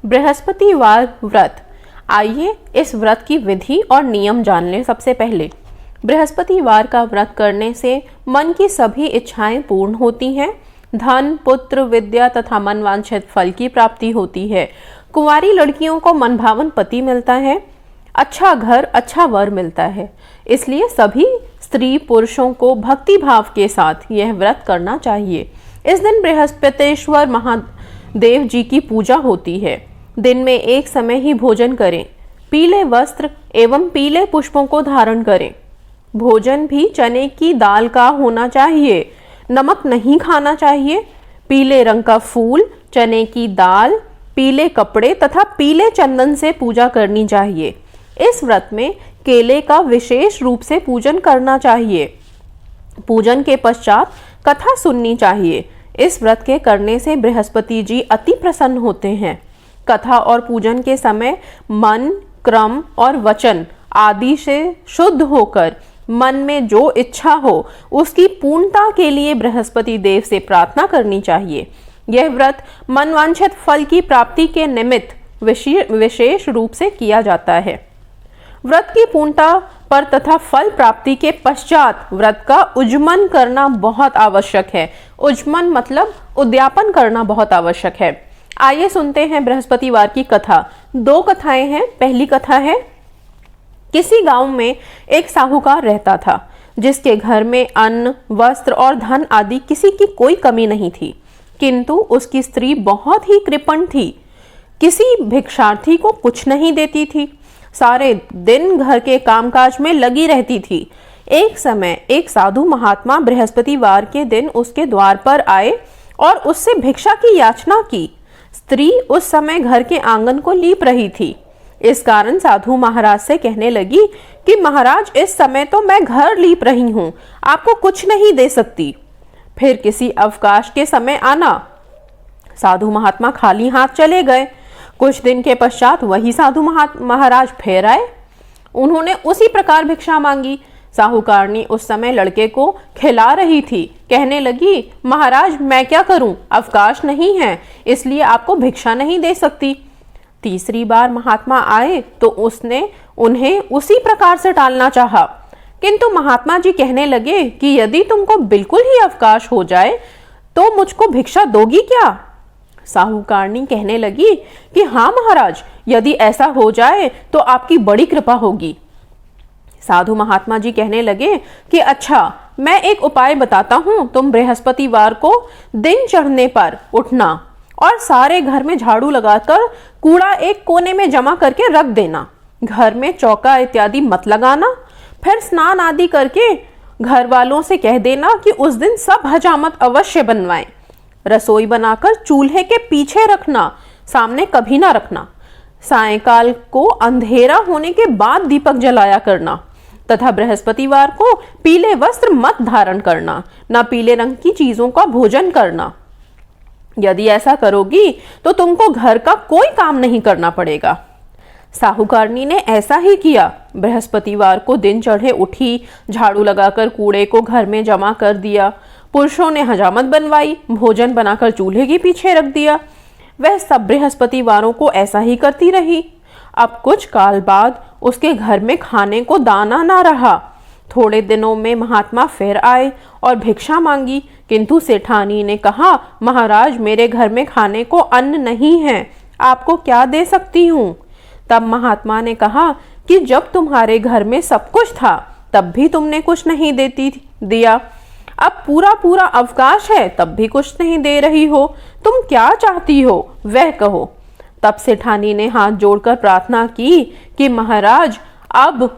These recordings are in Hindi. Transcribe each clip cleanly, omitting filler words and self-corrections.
बृहस्पतिवार व्रत। आइए इस व्रत की विधि और नियम जान लें। सबसे पहले, बृहस्पतिवार का व्रत करने से मन की सभी इच्छाएं पूर्ण होती हैं। धन, पुत्र, विद्या तथा मनवांछित फल की प्राप्ति होती है। कुंवारी लड़कियों को मनभावन पति मिलता है। अच्छा घर, अच्छा वर मिलता है। इसलिए सभी स्त्री पुरुषों को भक्ति भाव के साथ यह व्रत करना चाहिए। इस दिन बृहस्पतिश्वर महादेव जी की पूजा होती है। दिन में एक समय ही भोजन करें। पीले वस्त्र एवं पीले पुष्पों को धारण करें। भोजन भी चने की दाल का होना चाहिए। नमक नहीं खाना चाहिए। पीले रंग का फूल, चने की दाल, पीले कपड़े तथा पीले चंदन से पूजा करनी चाहिए। इस व्रत में केले का विशेष रूप से पूजन करना चाहिए। पूजन के पश्चात कथा सुननी चाहिए। इस व्रत के करने से बृहस्पति जी अति प्रसन्न होते हैं। कथा और पूजन के समय मन, क्रम और वचन आदि से शुद्ध होकर मन में जो इच्छा हो उसकी पूर्णता के लिए बृहस्पति देव से प्रार्थना करनी चाहिए। यह व्रत मनवांछित फल की प्राप्ति के निमित्त विशेष रूप से किया जाता है। व्रत की पूर्णता पर तथा फल प्राप्ति के पश्चात व्रत का उज्जमन करना बहुत आवश्यक है। उज्जमन मतलब उद्यापन करना बहुत आवश्यक है। आइए सुनते हैं बृहस्पतिवार की कथा। 2 कथाएं हैं। पहली कथा है, किसी गांव में एक साहूकार रहता था जिसके घर में अन्न, वस्त्र और धन आदि किसी की कोई कमी नहीं थी, किंतु उसकी स्त्री बहुत ही कृपण थी। किसी भिक्षार्थी को कुछ नहीं देती थी। सारे दिन घर के कामकाज में लगी रहती थी। एक समय एक साधु महात्मा बृहस्पतिवार के दिन उसके द्वार पर आए और उससे भिक्षा की याचना की। स्त्री उस समय घर के आंगन को लीप रही थी। इस कारण साधु महाराज से कहने लगी कि महाराज, इस समय तो मैं घर लीप रही हूँ, आपको कुछ नहीं दे सकती। फिर किसी अवकाश के समय आना। साधु महात्मा खाली हाथ चले गए। कुछ दिन के पश्चात वही साधु महाराज फिर आए। उन्होंने उसी प्रकार भिक्षा मांगी। साहूकारनी उस समय लड़के को खिला रही थी। कहने लगी, महाराज मैं क्या करूं, अवकाश नहीं है, इसलिए आपको भिक्षा नहीं दे सकती। तीसरी बार महात्मा आए तो उसने उन्हें उसी प्रकार से टालना चाहा, किंतु महात्मा जी कहने लगे कि यदि तुमको बिल्कुल ही अवकाश हो जाए तो मुझको भिक्षा दोगी क्या? साहूकारनी कहने लगी कि हाँ महाराज, यदि ऐसा हो जाए तो आपकी बड़ी कृपा होगी। साधु महात्मा जी कहने लगे कि अच्छा, मैं एक उपाय बताता हूँ। तुम बृहस्पतिवार को दिन चढ़ने पर उठना और सारे घर में झाड़ू लगाकर कूड़ा एक कोने में जमा करके रख देना। घर में चौका इत्यादि मत लगाना। फिर स्नान आदि करके घर वालों से कह देना कि उस दिन सब हजामत अवश्य बनवाएं। रसोई बनाकर चूल्हे के पीछे रखना, सामने कभी ना रखना। सायंकाल को अंधेरा होने के बाद दीपक जलाया करना तथा बृहस्पतिवार को पीले वस्त्र मत धारण करना, ना पीले रंग की चीजों का भोजन करना। यदि ऐसा करोगी तो तुमको घर का कोई काम नहीं करना पड़ेगा। साहूकारनी ने ऐसा ही किया। बृहस्पतिवार को दिन चढ़े उठी, झाड़ू लगाकर कूड़े को घर में जमा कर दिया। पुरुषों ने हजामत बनवाई, भोजन बनाकर चूल्हे के पीछे रख दिया। वह सब बृहस्पतिवारों को ऐसा ही करती रही। अब कुछ काल बाद उसके घर में खाने को दाना ना रहा। थोड़े दिनों में महात्मा फिर आए और भिक्षा मांगी, किंतु सेठानी ने कहा, महाराज मेरे घर में खाने को अन्न नहीं है, आपको क्या दे सकती हूँ? तब महात्मा ने कहा कि जब तुम्हारे घर में सब कुछ था तब भी तुमने कुछ नहीं दिया। अब पूरा अवकाश है तब भी कुछ नहीं दे रही हो। तुम क्या चाहती हो वह कहो। तब सेठानी ने हाथ जोड़कर प्रार्थना की कि महाराज, अब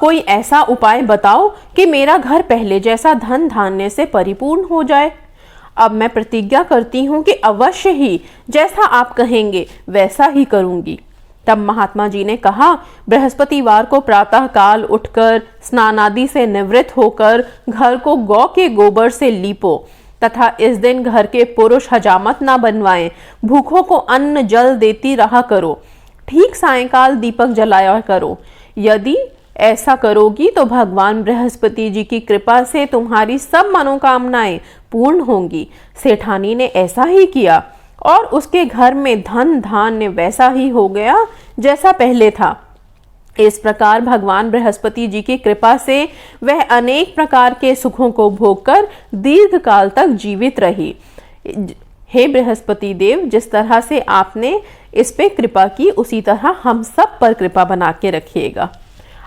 कोई ऐसा उपाय बताओ कि मेरा घर पहले जैसा धन धान्य से परिपूर्ण हो जाए। अब मैं प्रतिज्ञा करती हूँ कि अवश्य ही जैसा आप कहेंगे वैसा ही करूंगी। तब महात्मा जी ने कहा, बृहस्पतिवार को प्रातः काल उठकर स्नान आदि से निवृत्त होकर घर को गौ के गोबर से लीपो तथा इस दिन घर के पुरुष हजामत ना बनवाएं। भूखों को अन्न जल देती रहा करो। ठीक सायंकाल दीपक जलाया करो। यदि ऐसा करोगी तो भगवान बृहस्पति जी की कृपा से तुम्हारी सब मनोकामनाएं पूर्ण होंगी। सेठानी ने ऐसा ही किया और उसके घर में धन धान्य वैसा ही हो गया जैसा पहले था। इस प्रकार भगवान बृहस्पति जी की कृपा से वह अनेक प्रकार के सुखों को भोगकर दीर्घ काल तक जीवित रही। हे बृहस्पति देव, जिस तरह से आपने इस पे कृपा की उसी तरह हम सब पर कृपा बना के रखिएगा।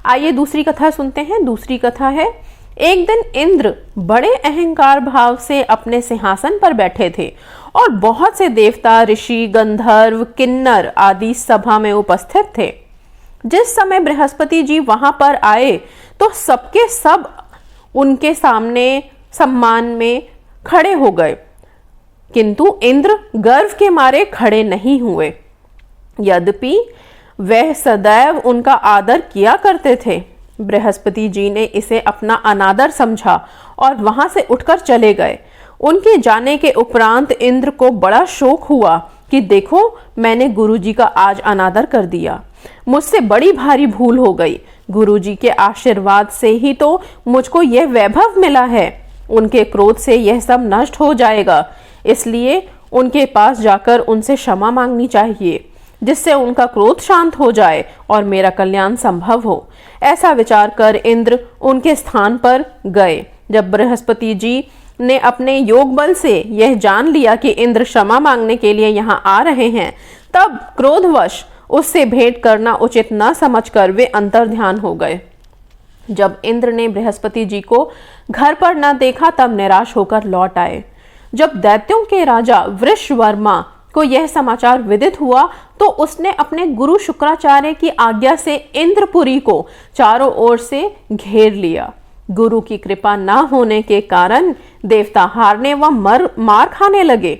आइए दूसरी कथा सुनते हैं। दूसरी कथा है, एक दिन इंद्र बड़े अहंकार भाव से अपने सिंहासन पर बैठे थे और बहुत से देवता, ऋषि, गंधर्व, किन्नर आदि सभा में उपस्थित थे। जिस समय बृहस्पति जी वहां पर आए तो सबके सब उनके सामने सम्मान में खड़े हो गए, किंतु इंद्र गर्व के मारे खड़े नहीं हुए। यद्यपि वह सदैव उनका आदर किया करते थे। बृहस्पति जी ने इसे अपना अनादर समझा और वहां से उठकर चले गए। उनके जाने के उपरांत इंद्र को बड़ा शोक हुआ कि देखो, मैंने गुरुजी का आज अनादर कर दिया, मुझसे बड़ी भारी भूल हो गई। गुरुजी के आशीर्वाद से ही तो मुझको यह वैभव मिला है। उनके क्रोध से यह सब नष्ट हो जाएगा, इसलिए उनके पास जाकर उनसे क्षमा मांगनी चाहिए, जिससे उनका क्रोध शांत हो जाए और मेरा कल्याण संभव हो। ऐसा विचार कर इंद्र उनके स्थान पर गए। जब बृहस्पति जी ने अपने योग बल से यह जान लिया कि इंद्र क्षमा मांगने के लिए यहाँ आ रहे हैं, तब क्रोधवश उससे भेंट करना उचित न समझकर वे अंतर्ध्यान हो गए। जब इंद्र ने बृहस्पति जी को घर पर न देखा तब निराश होकर लौट आए। जब दैत्यों के राजा वृषवर्मा को यह समाचार विदित हुआ तो उसने अपने गुरु शुक्राचार्य की आज्ञा से इंद्रपुरी को चारों ओर से घेर लिया। गुरु की कृपा न होने के कारण देवता हारने व मार खाने लगे।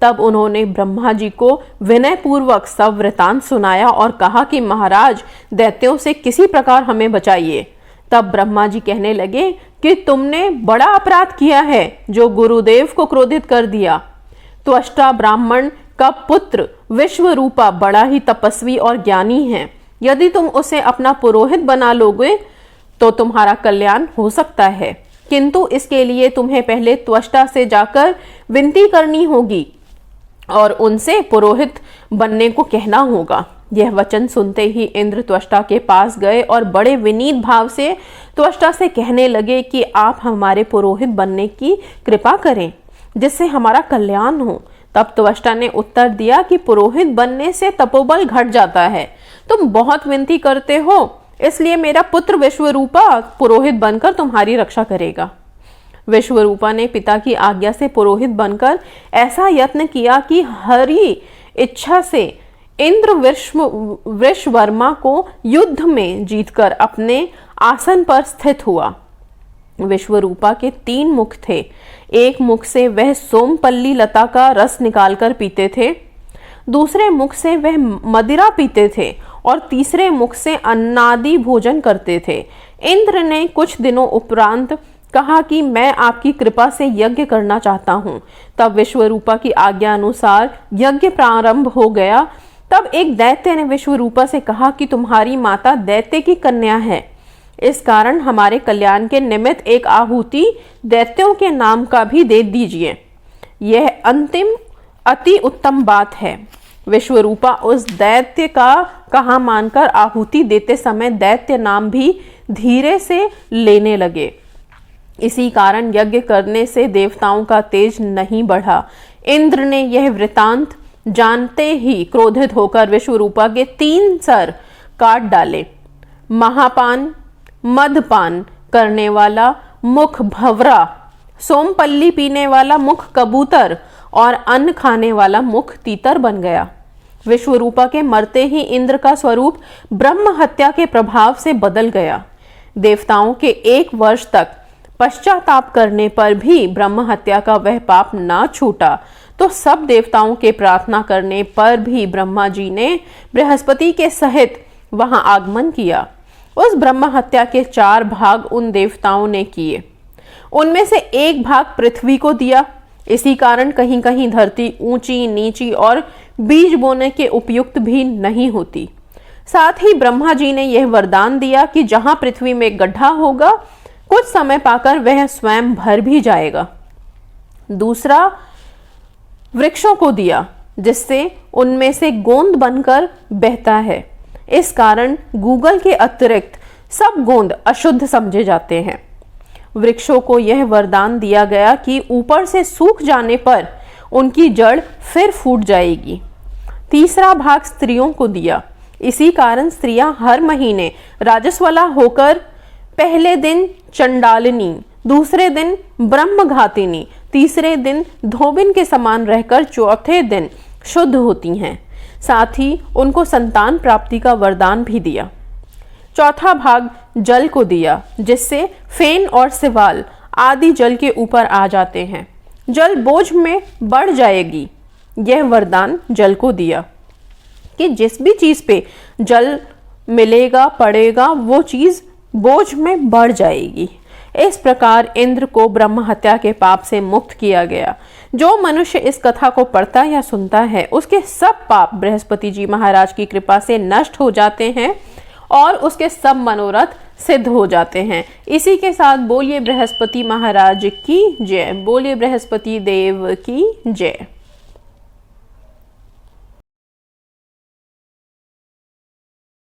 तब उन्होंने ब्रह्मा जी को विनय पूर्वक सब वृतांत सुनाया और कहा कि महाराज, दैत्यों से किसी प्रकार हमें बचाइए। तब ब्रह्मा जी कहने लगे कि तुमने बड़ा अपराध किया है जो गुरुदेव को क्रोधित कर दिया। त्वष्टा ब्राह्मण का पुत्र विश्वरूपा बड़ा ही तपस्वी और ज्ञानी है। यदि तुम उसे अपना पुरोहित बना लोगे तो तुम्हारा कल्याण हो सकता है, किंतु इसके लिए तुम्हें पहले त्वष्टा से जाकर विनती करनी होगी और उनसे पुरोहित बनने को कहना होगा। यह वचन सुनते ही इंद्र त्वष्टा के पास गए और बड़े विनीत भाव से त्वष्टा से कहने लगे कि आप हमारे पुरोहित बनने की कृपा करें, जिससे हमारा कल्याण हो। तब त्वष्टा ने उत्तर दिया कि पुरोहित बनने से तपोबल घट जाता है। तुम बहुत विनती करते हो, इसलिए मेरा पुत्र विश्वरूपा पुरोहित बनकर तुम्हारी रक्षा करेगा। विश्वरूपा ने पिता की आज्ञा से पुरोहित बनकर ऐसा यत्न किया कि हरि इच्छा से इंद्र वृषवर्मा को युद्ध में जीतकर अपने आसन पर स्थित हुआ। विश्वरूपा के 3 मुख थे। एक मुख से वह सोमपल्ली लता का रस निकालकर पीते थे, दूसरे मुख से वह मदिरा पीते थे और तीसरे मुख से अन्नादि भोजन करते थे। इंद्र ने कुछ दिनों उपरांत कहा कि मैं आपकी कृपा से यज्ञ करना चाहता हूँ। तब विश्वरूपा की आज्ञा अनुसार यज्ञ प्रारंभ हो गया। तब एक दैत्य ने विश्वरूपा से कहा कि तुम्हारी माता दैत्य की कन्या है, इस कारण हमारे कल्याण के निमित्त एक आहुति दैत्यों के नाम का भी दे दीजिए। यह अंतिम अति उत्तम बात है। विश्वरूपा उस दैत्य का कहा मानकर आहुति देते समय दैत्य नाम भी धीरे से लेने लगे। इसी कारण यज्ञ करने से देवताओं का तेज नहीं बढ़ा। इंद्र ने यह वृतांत जानते ही क्रोधित होकर विश्वरूपा के 3 सर काट डाले। महापान, मदपान करने वाला मुख भंवरा, सोमपल्ली पीने वाला मुख कबूतर और अन्न खाने वाला मुख तीतर बन गया। विश्वरूपा के मरते ही इंद्र का स्वरूप ब्रह्म हत्या के प्रभाव से बदल गया। देवताओं के 1 वर्ष तक पश्चाताप करने पर भी ब्रह्म हत्या का वह पाप ना छूटा, तो सब देवताओं के प्रार्थना करने पर भी ब्रह्मा जी ने बृहस्पति के सहित वहां आगमन किया। उस ब्रह्म हत्या के 4 भाग उन देवताओं ने किए। उनमें से 1 भाग पृथ्वी को दिया। इसी कारण कहीं कहीं धरती ऊंची नीची और बीज बोने के उपयुक्त भी नहीं होती। साथ ही ब्रह्मा जी ने यह वरदान दिया कि जहां पृथ्वी में गड्ढा होगा, कुछ समय पाकर वह स्वयं भर भी जाएगा। दूसरा, वृक्षों को दिया जिससे उनमें से गोंद बनकर बहता है। इस कारण गूगल के अतिरिक्त सब गोंद अशुद्ध समझे जाते हैं। वृक्षों को यह वरदान दिया गया कि ऊपर से सूख जाने पर उनकी जड़ फिर फूट जाएगी। तीसरा भाग स्त्रियों को दिया। इसी कारण स्त्रियां हर महीने राजस्वला होकर पहले दिन चंडालिनी, दूसरे दिन ब्रह्मघातिनी, तीसरे दिन धोबिन के समान रहकर चौथे दिन शुद्ध होती हैं। साथ ही उनको संतान प्राप्ति का वरदान भी दिया। चौथा भाग जल को दिया जिससे फेन और सिवाल आदि जल के ऊपर आ जाते हैं। जल बोझ में बढ़ जाएगी। यह वरदान जल को दिया कि जिस भी चीज पे जल मिलेगा पड़ेगा वो चीज बोझ में बढ़ जाएगी। इस प्रकार इंद्र को ब्रह्म हत्या के पाप से मुक्त किया गया। जो मनुष्य इस कथा को पढ़ता या सुनता है उसके सब पाप बृहस्पति जी महाराज की कृपा से नष्ट हो जाते हैं और उसके सब मनोरथ सिद्ध हो जाते हैं। इसी के साथ बोलिए बृहस्पति महाराज की जय, बोलिए बृहस्पति देव की जय।